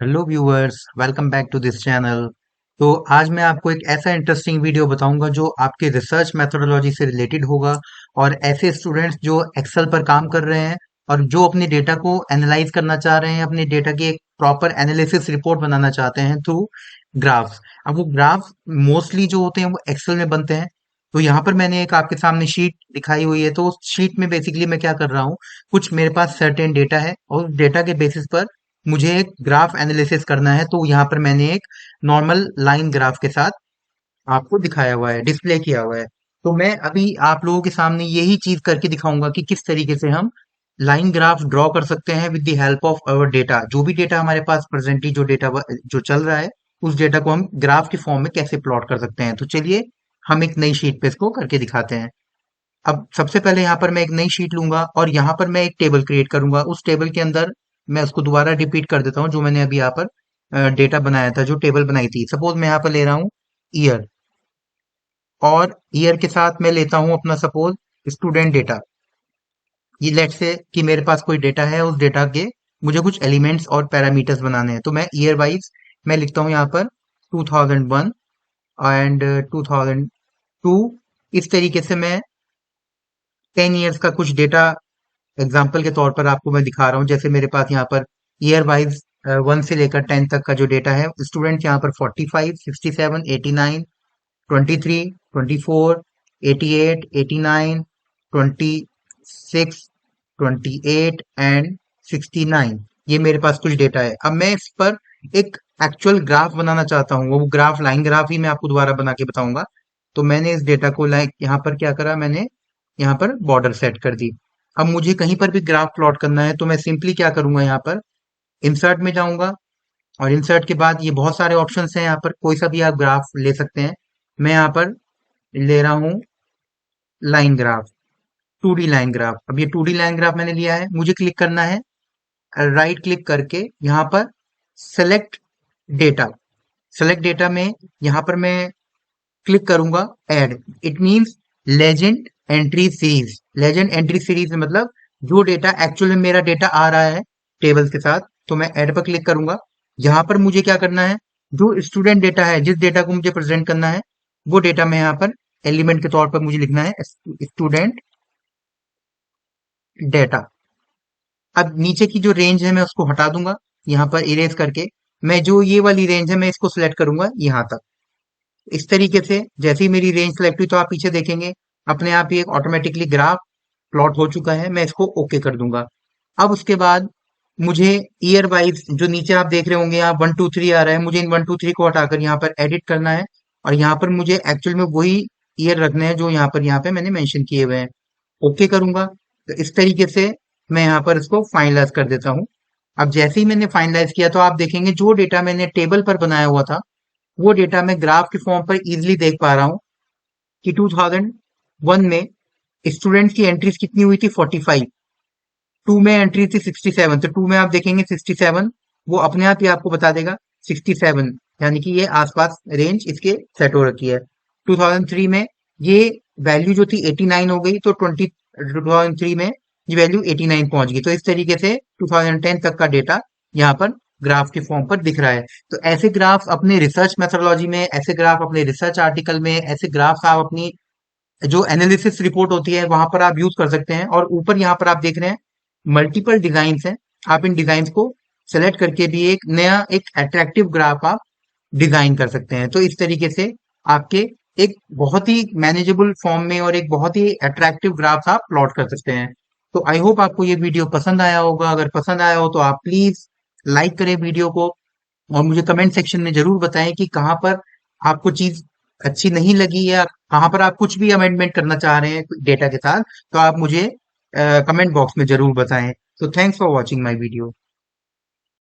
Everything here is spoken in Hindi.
Hello viewers, welcome back to this channel. तो आज मैं आपको एक ऐसा इंटरेस्टिंग वीडियो बताऊंगा जो आपके रिसर्च मेथोडोलॉजी से रिलेटेड होगा और ऐसे स्टूडेंट्स जो एक्सेल पर काम कर रहे हैं और जो अपने डेटा को एनालाइज करना चाह रहे हैं, अपने डेटा की एक प्रॉपर एनालिसिस रिपोर्ट बनाना चाहते हैं थ्रू ग्राफ्स। अब वो ग्राफ्स मोस्टली जो होते हैं वो एक्सेल में बनते हैं। तो यहाँ पर मैंने एक आपके सामने शीट दिखाई हुई है। तो उस शीट में बेसिकली मैं क्या कर रहा हूँ, कुछ मेरे पास सर्टेन डेटा है और डेटा के बेसिस पर मुझे एक ग्राफ एनालिसिस करना है। तो यहाँ पर मैंने एक नॉर्मल लाइन ग्राफ के साथ आपको दिखाया हुआ है, डिस्प्ले किया हुआ है। तो मैं अभी आप लोगों के सामने यही चीज करके दिखाऊंगा कि किस तरीके से हम लाइन ग्राफ ड्रॉ कर सकते हैं with the help of our data. जो भी डेटा हमारे पास प्रेजेंटली जो डेटा जो चल रहा है, उस डेटा को हम ग्राफ के फॉर्म में कैसे प्लॉट कर सकते हैं। तो चलिए हम एक नई शीट पे इसको करके दिखाते हैं। अब सबसे पहले यहाँ पर मैं एक नई शीट लूंगा और यहाँ पर मैं एक टेबल क्रिएट करूंगा। उस टेबल के अंदर मैं उसको दोबारा रिपीट कर देता हूँ जो मैंने अभी यहाँ पर डेटा बनाया था, जो टेबल बनाई थी। सपोज मैं यहाँ पर ले रहा हूँ ईयर, और ईयर के साथ मैं लेता हूँ अपना सपोज स्टूडेंट डेटा। ये लेट से कि मेरे पास कोई डेटा है, उस डेटा के मुझे कुछ एलिमेंट्स और पैरामीटर्स बनाने हैं। तो मैं ईयर वाइज मैं लिखता हूँ यहाँ पर 2001 एंड 2002। इस तरीके से मैं 10 ईयर्स का कुछ डेटा एग्जाम्पल के तौर पर आपको मैं दिखा रहा हूँ। जैसे मेरे पास यहाँ पर ईयर वाइज 1 से लेकर 10 तक का जो डेटा है, स्टूडेंट यहाँ पर 45, 67, 89, 23, 24, 88, 89, 26, 28 एंड 69। ये मेरे पास कुछ डेटा है। अब मैं इस पर एक एक्चुअल ग्राफ बनाना चाहता हूँ। वो ग्राफ लाइन ग्राफ ही मैं आपको दोबारा बना के बताऊंगा। तो मैंने इस डेटा को लाइक यहाँ पर क्या करा, मैंने यहाँ पर बॉर्डर सेट कर दी। अब मुझे कहीं पर भी ग्राफ प्लॉट करना है तो मैं सिंपली क्या करूंगा, यहाँ पर इंसर्ट में जाऊंगा और इंसर्ट के बाद ये बहुत सारे ऑप्शंस हैं, यहाँ पर कोई सा भी आप ग्राफ ले सकते हैं। मैं यहाँ पर ले रहा हूँ line graph, 2D line graph. अब ये 2D लाइन ग्राफ मैंने लिया है, मुझे क्लिक करना है राइट क्लिक करके यहाँ पर सेलेक्ट डेटा। सेलेक्ट डेटा में यहाँ पर मैं क्लिक करूंगा add. It means legend entry series. Legend entry series मतलब जो डेटा एक्चुअल में मेरा डेटा आ रहा है टेबल्स के साथ, तो मैं ऐड पर क्लिक करूंगा। यहाँ पर मुझे क्या करना है, जो स्टूडेंट डेटा है, जिस डेटा को मुझे प्रेजेंट करना है, वो डेटा मैं यहाँ पर एलिमेंट के तौर पर मुझे लिखना है स्टूडेंट डेटा। अब नीचे की जो रेंज है मैं उसको हटा दूंगा यहाँ पर इरेज करके। मैं जो ये वाली रेंज है मैं इसको सिलेक्ट करूंगा यहाँ तक। इस तरीके से जैसे ही मेरी रेंज सेलेक्ट हुई तो आप पीछे देखेंगे अपने आप ही एक ऑटोमेटिकली ग्राफ प्लॉट हो चुका है। मैं इसको ओके कर दूंगा। अब उसके बाद मुझे ईयर वाइज जो नीचे आप देख रहे होंगे, यहाँ 1 2 3 आ रहा है, मुझे इन 1 2 3 को हटाकर यहाँ पर एडिट करना है और यहाँ पर मुझे एक्चुअल में वही ईयर रखने हैं जो यहाँ पे मैंने मेंशन किए हुए हैं। ओके करूंगा। तो इस तरीके से मैं यहाँ पर इसको फाइनलाइज कर देता हूँ। अब जैसे ही मैंने फाइनलाइज किया तो आप देखेंगे जो डेटा मैंने टेबल पर बनाया हुआ था, वो डेटा मैं ग्राफ के फॉर्म पर इजीली देख पा रहा हूँ कि 2001 में स्टूडेंट की एंट्रीज कितनी हुई थी, 45। टू में एंट्री थी 67, तो टू में आप देखेंगे 67, वो अपने आप ही आपको बता देगा 67, यानी कि ये आसपास रेंज इसके सेट हो रखी है। 2003 में ये वैल्यू जो थी 89 हो गई, तो 2003 में ये वैल्यू 89 पहुंच गई। तो इस तरीके से 2010 तक का डेटा यहाँ पर ग्राफ के फॉर्म पर दिख रहा है। तो ऐसे ग्राफ अपने रिसर्च मेथोडोलॉजी में, ऐसे ग्राफ अपने रिसर्च आर्टिकल में, ऐसे ग्राफ आप अपनी जो एनालिसिस रिपोर्ट होती है वहां पर आप यूज कर सकते हैं। और ऊपर यहाँ पर आप देख रहे हैं मल्टीपल डिजाइन हैं। आप इन डिजाइन को सेलेक्ट करके भी एक नया एक अट्रैक्टिव ग्राफ आप डिजाइन कर सकते हैं। तो इस तरीके से आपके एक बहुत ही मैनेजेबल फॉर्म में और एक बहुत ही अट्रैक्टिव ग्राफ आप प्लॉट कर सकते हैं। तो आई होप आपको ये वीडियो पसंद आया होगा। अगर पसंद आया हो तो आप प्लीज लाइक करें वीडियो को और मुझे कमेंट सेक्शन में जरूर बताएं कि कहाँ पर आपको चीज अच्छी नहीं लगी या कहाँ पर आप कुछ भी अमेंडमेंट करना चाह रहे हैं डेटा के साथ। तो आप मुझे कमेंट बॉक्स में जरूर बताएं। तो thanks for watching my video.